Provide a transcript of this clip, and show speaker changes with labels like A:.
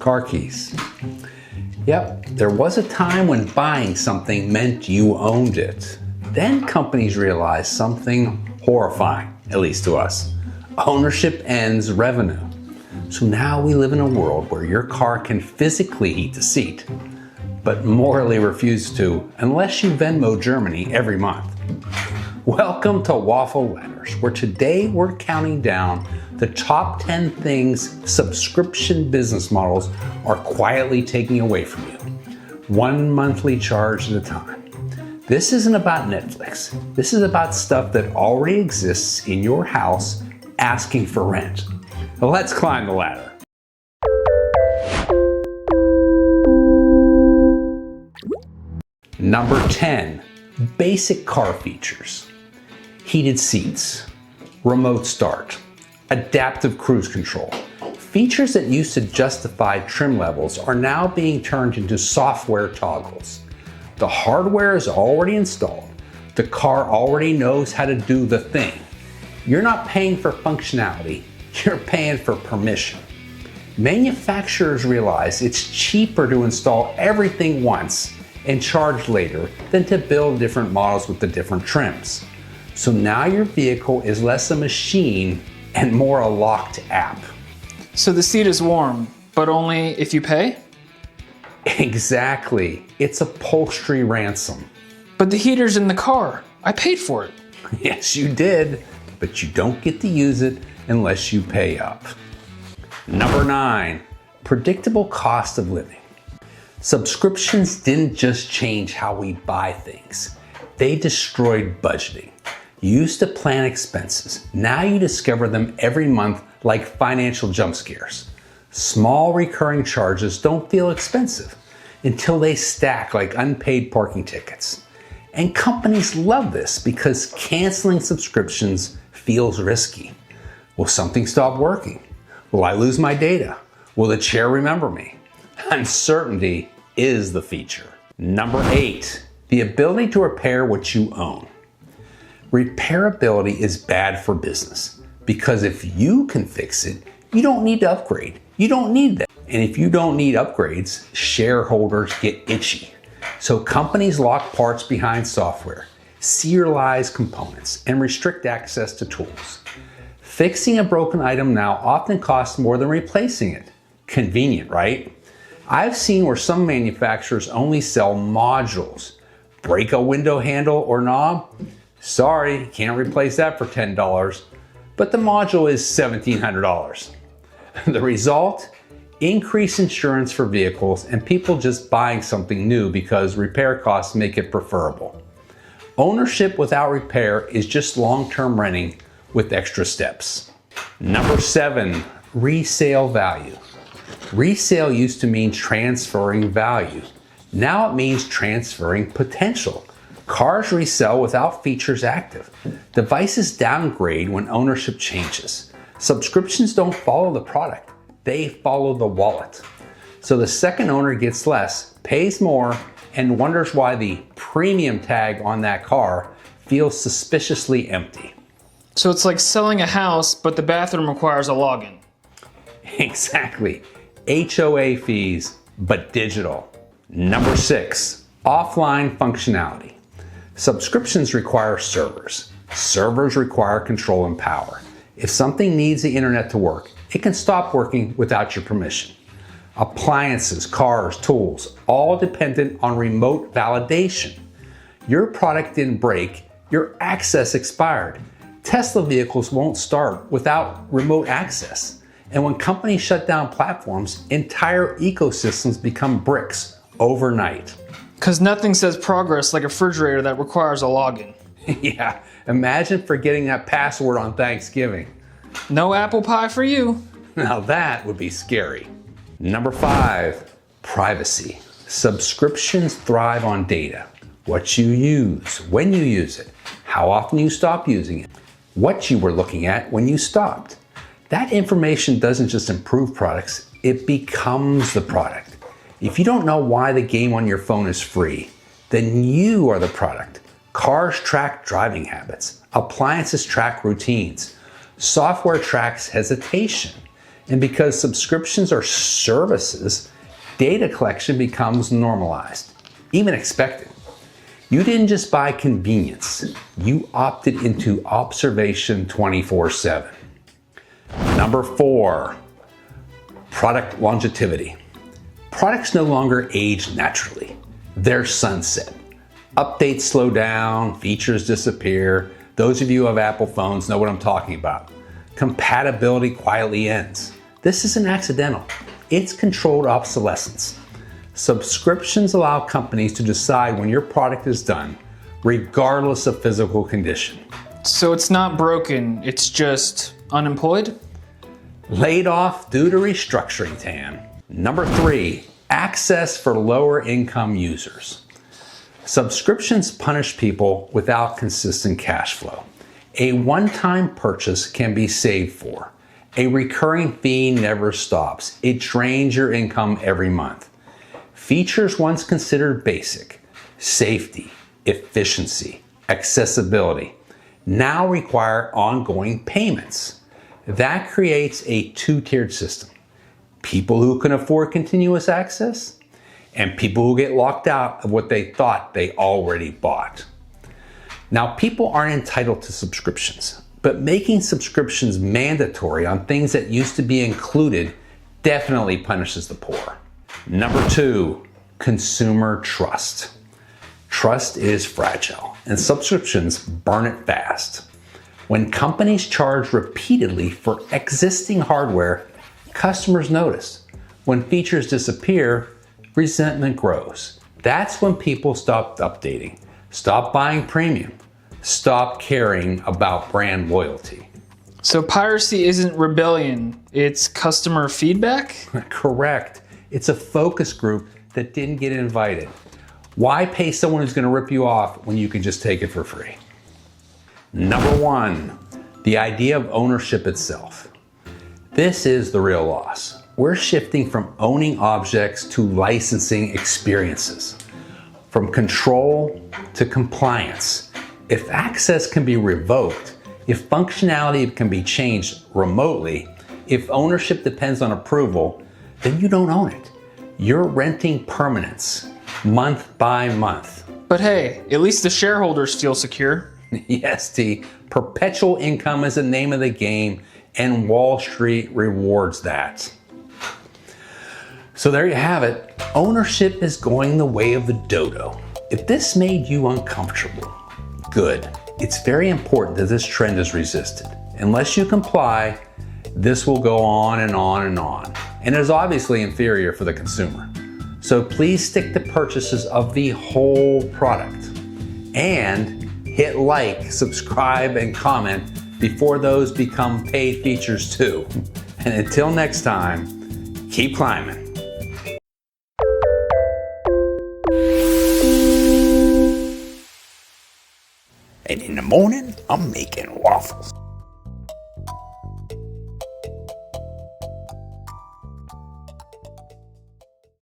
A: car keys. Yep, there was a time when buying something meant you owned it. Then companies realized something horrifying, at least to us. Ownership ends revenue. So now we live in a world where your car can physically heat the seat, but morally refuse to unless you Venmo Germany every month. Welcome to Waffle Ladders, where today we're counting down the top 10 things subscription business models are quietly taking away from you, one monthly charge at a time. This isn't about Netflix. This is about stuff that already exists in your house asking for rent. Well, let's climb the ladder. Number 10, basic car features. Heated seats, remote start, adaptive cruise control. Features that used to justify trim levels are now being turned into software toggles. The hardware is already installed. The car already knows how to do the thing. You're not paying for functionality, you're paying for permission. Manufacturers realize it's cheaper to install everything once and charge later than to build different models with the different trims. So now your vehicle is less a machine and more a locked app.
B: So the seat is warm, but only if you pay?
A: Exactly. It's upholstery ransom.
B: But the heater's in the car. I paid for it.
A: Yes, you did, but you don't get to use it unless you pay up. Number 9, predictable cost of living. Subscriptions didn't just change how we buy things. They destroyed budgeting. You used to plan expenses. Now you discover them every month like financial jump scares. Small recurring charges don't feel expensive until they stack like unpaid parking tickets. And companies love this because canceling subscriptions feels risky. Will something stop working? Will I lose my data? Will the chair remember me? Uncertainty is the feature. Number 8, the ability to repair what you own. Repairability is bad for business because if you can fix it, you don't need to upgrade. You don't need that. And if you don't need upgrades, shareholders get itchy. So companies lock parts behind software, serialize components, and restrict access to tools. Fixing a broken item now often costs more than replacing it. Convenient, right? I've seen where some manufacturers only sell modules. Break a window handle or knob? Sorry, can't replace that for $10, but the module is $1,700. The result? Increased insurance for vehicles and people just buying something new because repair costs make it preferable. Ownership without repair is just long-term renting with extra steps. Number 7, resale value. Resale used to mean transferring value. Now it means transferring potential. Cars resell without features active. Devices downgrade when ownership changes. Subscriptions don't follow the product, they follow the wallet. So the second owner gets less, pays more, and wonders why the premium tag on that car feels suspiciously empty.
B: So it's like selling a house, but the bathroom requires a login.
A: Exactly. HOA fees, but digital. Number 6, offline functionality. Subscriptions require servers. Servers require control and power. If something needs the internet to work, it can stop working without your permission. Appliances, cars, tools, all dependent on remote validation. Your product didn't break, your access expired. Tesla vehicles won't start without remote access. And when companies shut down platforms, entire ecosystems become bricks overnight.
B: Because nothing says progress like a refrigerator that requires a login.
A: Yeah, imagine forgetting that password on Thanksgiving.
B: No apple pie for you.
A: Now that would be scary. Number 5, privacy. Subscriptions thrive on data. What you use, when you use it, how often you stop using it, what you were looking at when you stopped. That information doesn't just improve products, it becomes the product. If you don't know why the game on your phone is free, then you are the product. Cars track driving habits. Appliances track routines. Software tracks hesitation. And because subscriptions are services, data collection becomes normalized, even expected. You didn't just buy convenience, you opted into observation 24/7. Number 4, product longevity. Products no longer age naturally. They're sunset. Updates slow down, features disappear. Those of you who have Apple phones know what I'm talking about. Compatibility quietly ends. This isn't accidental. It's controlled obsolescence. Subscriptions allow companies to decide when your product is done, regardless of physical condition.
B: So it's not broken, it's just unemployed?
A: Laid off due to restructuring, Tan. Number 3, access for lower income users. Subscriptions punish people without consistent cash flow. A one-time purchase can be saved for. A recurring fee never stops. It drains your income every month. Features once considered basic, safety, efficiency, accessibility, now require ongoing payments. That creates a two-tiered system. People who can afford continuous access, and people who get locked out of what they thought they already bought. Now, people aren't entitled to subscriptions, but making subscriptions mandatory on things that used to be included definitely punishes the poor. Number 2, consumer trust. Trust is fragile, and subscriptions burn it fast. When companies charge repeatedly for existing hardware, customers notice. When features disappear, resentment grows. That's when people stop updating, stop buying premium, stop caring about brand loyalty.
B: So piracy isn't rebellion, it's customer feedback?
A: Correct. It's a focus group that didn't get invited. Why pay someone who's going to rip you off when you can just take it for free? Number 1, the idea of ownership itself. This is the real loss. We're shifting from owning objects to licensing experiences, from control to compliance. If access can be revoked, if functionality can be changed remotely, if ownership depends on approval, then you don't own it. You're renting permanence, month by month.
B: But hey, at least the shareholders feel secure.
A: Yes, T. Perpetual income is the name of the game, and Wall Street rewards that. So there you have it. Ownership is going the way of the dodo. If this made you uncomfortable, good. It's very important that this trend is resisted. Unless you comply, this will go on and on and on. And it is obviously inferior for the consumer. So please stick to purchases of the whole product. And hit like, subscribe, and comment before those become paid features too. And until next time, keep climbing. And in the morning, I'm making waffles.